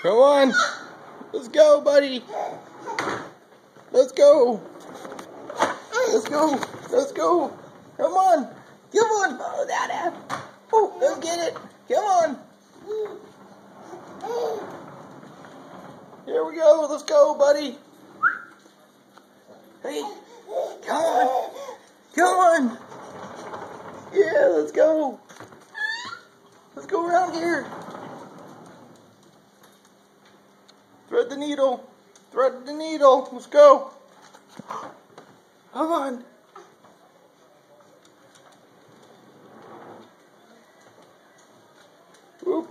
Come on. Let's go, buddy. Let's go. Let's go. Let's go. Come on. Come on. Follow that up. Oh, let's get it. Come on. Here we go. Let's go, buddy. Hey. Come on. Come on. Yeah, let's go. Let's go around here. Thread the needle. Thread the needle. Let's go. Come on. Whoop.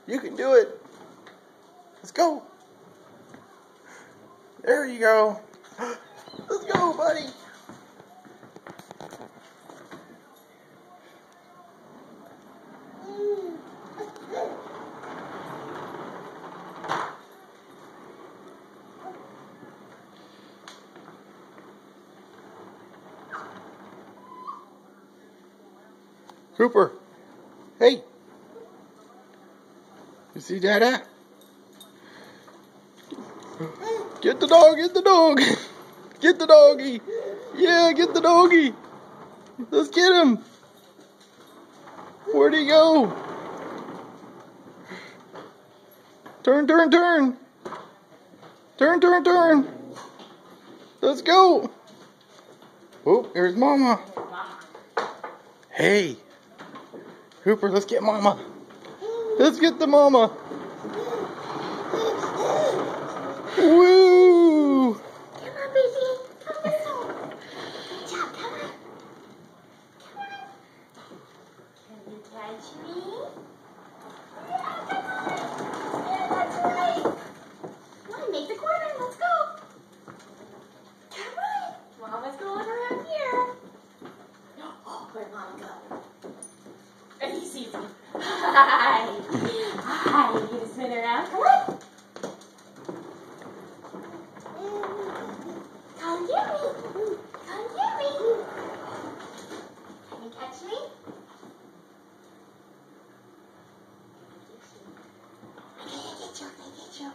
You can do it. Let's go. There you go. Let's go, buddy. Cooper, hey, you see Dada? Get the dog, get the dog, get the doggy, yeah, get the doggy, let's get him. Where'd he go? Turn, turn, turn, turn, turn, turn, let's go. Oh, here's Mama. Hey. Cooper, let's get Mama. Let's get the Mama. Woo! Come on, baby. Come this way. Good job. Come on. Come on. Can you catch me? Yeah, come on. Yeah, that's right. Come on, make the corner. Let's go. Come on. Mama's going around here. Oh, where'd Mama go? And he sees me. Hi. Hi. You gonna spin around? Come on. Come get me. Come get me. Can you catch me? I'm gonna get you. I'm gonna get you.